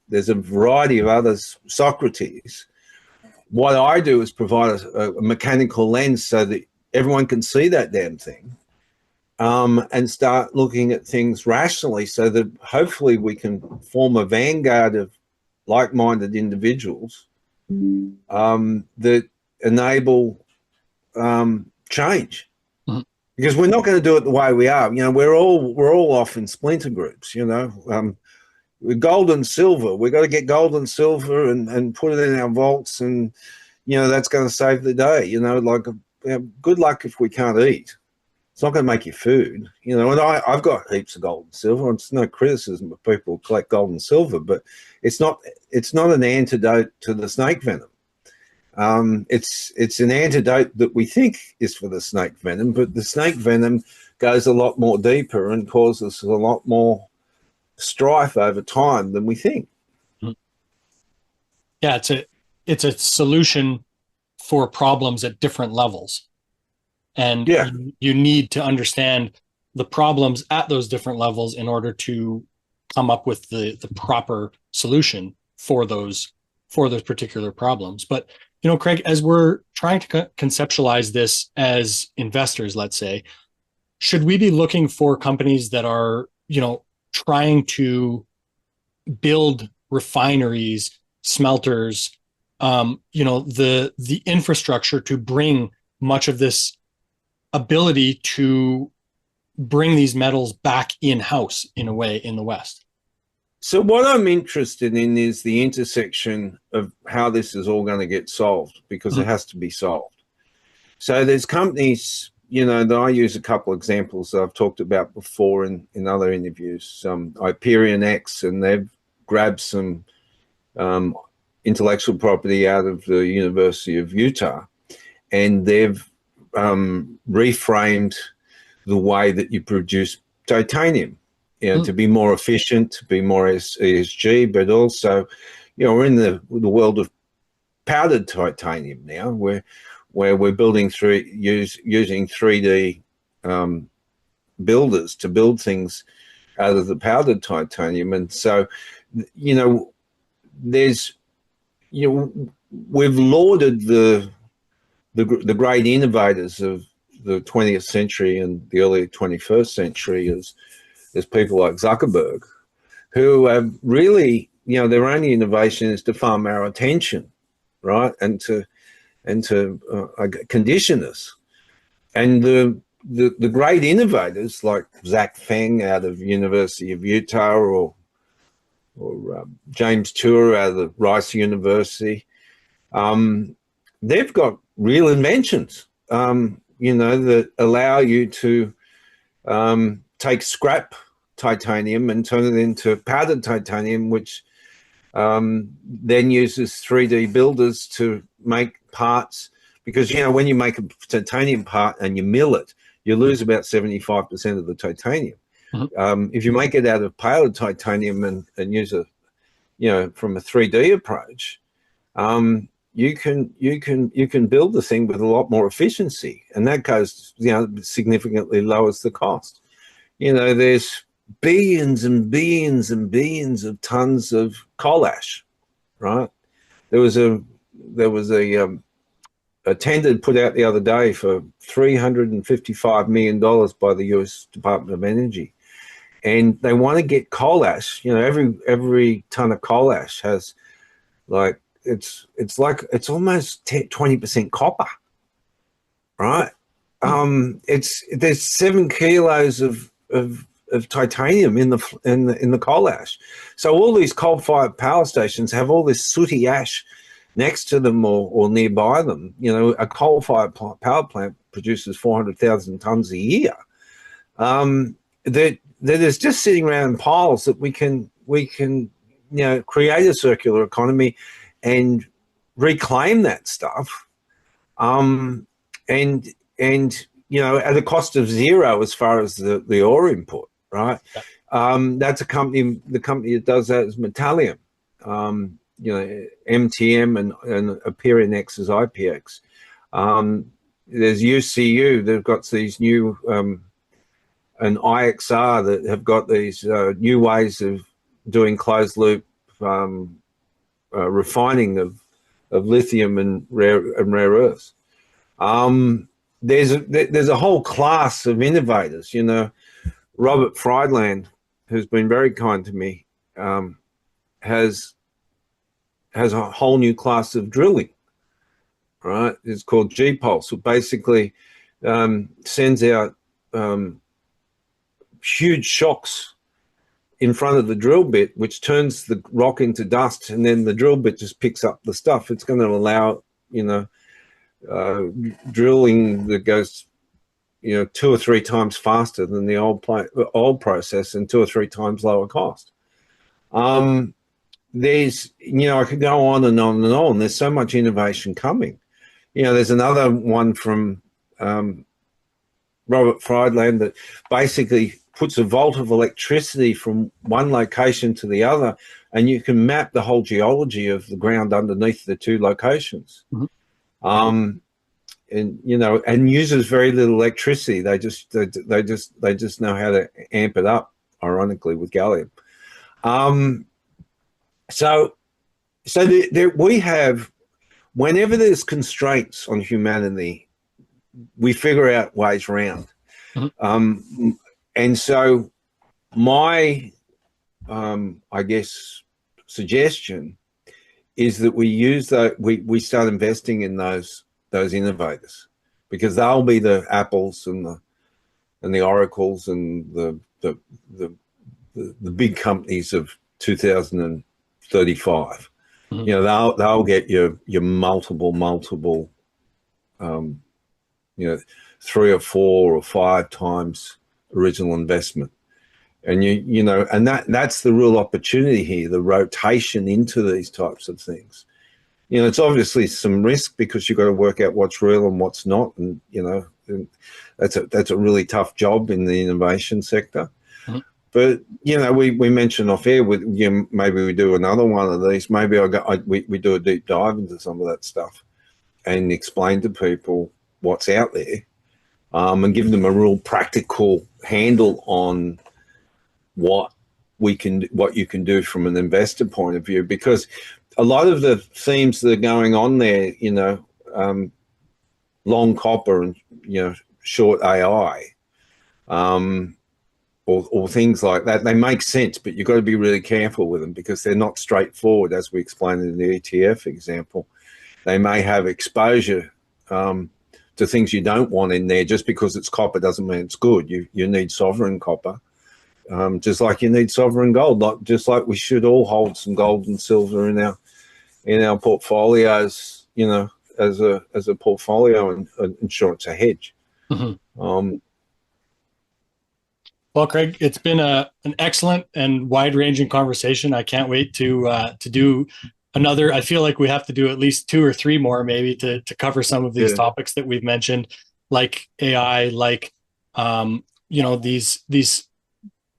Speaker 2: there's a variety of others, Socrates. What I do is provide a mechanical lens so that everyone can see that damn thing, and start looking at things rationally so that hopefully we can form a vanguard of like-minded individuals that enable change. Because we're not going to do it the way we are. We're all off in splinter groups, with gold and silver. We've got to get gold and silver and put it in our vaults, and that's going to save the day. Good luck if we can't eat. It's not going to make you food. And I've got heaps of gold and silver. It's no criticism of people who collect gold and silver, but it's not an antidote to the snake venom. It's an antidote that we think is for the snake venom, but the snake venom goes a lot more deeper and causes a lot more strife over time than we think.
Speaker 1: Yeah, it's a solution for problems at different levels, and you need to understand the problems at those different levels in order to come up with the proper solution for those particular problems. But Craig, as we're trying to conceptualize this as investors, let's say, should we be looking for companies that are trying to build refineries, smelters, the infrastructure to bring much of this ability to bring these metals back in-house in a way in the West.
Speaker 2: So what I'm interested in is the intersection of how this is all going to get solved, because it has to be solved. So there's companies, that I use a couple of examples that I've talked about before in other interviews. Hyperion X, and they've grabbed some intellectual property out of the University of Utah, and they've reframed the way that you produce titanium, to be more efficient, to be more ESG, but also, we're in the world of powdered titanium now, where we're building using 3D builders to build things out of the powdered titanium. And so, there's, we've lauded the great innovators of the 20th century and the early 21st century as people like Zuckerberg, who have really, their only innovation is to farm our attention, right, and to condition us. And the great innovators like Zach Feng out of University of Utah, or James Tour out of the Rice University, they've got real inventions, that allow you to take scrap titanium and turn it into powdered titanium, which then uses 3D builders to make parts. Because, when you make a titanium part and you mill it, you lose about 75% of the titanium. If you make it out of powdered titanium and use from a 3D approach, you can build the thing with a lot more efficiency, and that goes, significantly lowers the cost. There's billions and billions and billions of tons of coal ash, right? There was a tender put out the other day for $355 million by the US Department of Energy, and they want to get coal ash. Every ton of coal ash has it's almost 20% copper, right? There's 7 kilos of titanium in the coal ash. So all these coal-fired power stations have all this sooty ash next to them or nearby them. A coal-fired power plant produces 400,000 tons a year. That is just sitting around in piles that we can create a circular economy and reclaim that stuff, and at a cost of zero as far as the ore input, right? That's the company that does that is Metallium. MTM and Hyperion X is IPX. There's UCU. They've got these new and IXR that have got these new ways of doing closed loop refining of lithium and rare earths. There's a whole class of innovators. Robert Friedland, who's been very kind to me, has a whole new class of drilling, right? It's called G-Pulse, which basically sends out huge shocks in front of the drill bit, which turns the rock into dust, and then the drill bit just picks up the stuff. It's going to allow, drilling that goes, 2 or 3 times faster than the old process and 2 or 3 times lower cost. There's, I could go on and on and on. There's so much innovation coming. There's another one from Robert Friedland that basically puts a volt of electricity from one location to the other, and you can map the whole geology of the ground underneath the 2 locations. And uses very little electricity. They just know how to amp it up, ironically, with gallium. So we have, whenever there's constraints on humanity, we figure out ways around. And so my I guess, suggestion is that we use that we start investing in those innovators, because they'll be the Apples and the Oracles and the big companies of 2035.
Speaker 1: Mhm.
Speaker 2: You know, they'll get your multiple, you know, 3 or 4 or 5 times original investment. And you know, and that's the real opportunity here, the rotation into these types of things. You know, it's obviously some risk because you've got to work out what's real and what's not, and you know, and that's a really tough job in the innovation sector.
Speaker 1: Mhm.
Speaker 2: But you know, we mentioned off air with you know, maybe we do another one of these. Maybe we do a deep dive into some of that stuff and explain to people what's out there, and give them a real practical handle on what you can do from an investor point of view, because a lot of the themes that are going on there, you know, long copper and you know short AI, or things like that, they make sense, but you've got to be really careful with them because they're not straightforward. As we explained in the ETF example, they may have exposure to things you don't want in there. Just because it's copper doesn't mean it's good. You need sovereign copper. Just like you need sovereign gold, just like we should all hold some gold and silver in our portfolios, you know, as a portfolio and insurance, a hedge.
Speaker 1: Mhm. Well, Craig, it's been an excellent and wide-ranging conversation. I can't wait to do another. I feel like we have to do at least 2 or 3 more, maybe, to cover some of these
Speaker 2: Yeah,
Speaker 1: topics that we've mentioned, like AI, like you know, these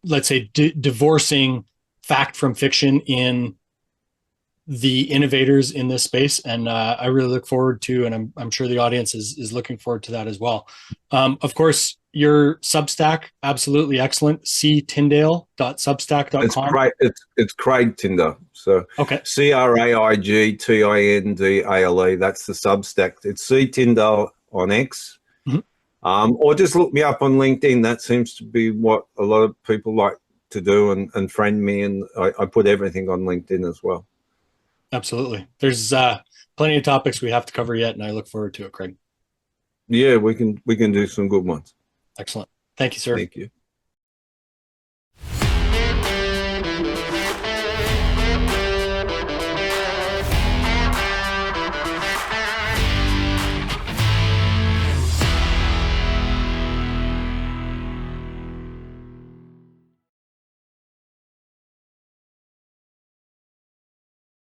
Speaker 1: let's say divorcing fact from fiction in the innovators in this space. And I really look forward to, and I'm sure the audience is looking forward to that as well. Of course, your Substack, absolutely excellent.
Speaker 2: it's
Speaker 1: ctindale.substack.com.
Speaker 2: Craig. It's Craig Tindale. So
Speaker 1: Okay.
Speaker 2: CraigTindale. That's the Substack. It's C Tindale on X.
Speaker 1: Mhm.
Speaker 2: Or just look me up on LinkedIn. That seems to be what a lot of people like to do, and friend me. And I put everything on LinkedIn as well.
Speaker 1: Absolutely. There's plenty of topics we have to cover yet, and I look forward to it, Craig.
Speaker 2: Yeah, we can do some good ones.
Speaker 1: Excellent. Thank you, sir.
Speaker 2: Thank you.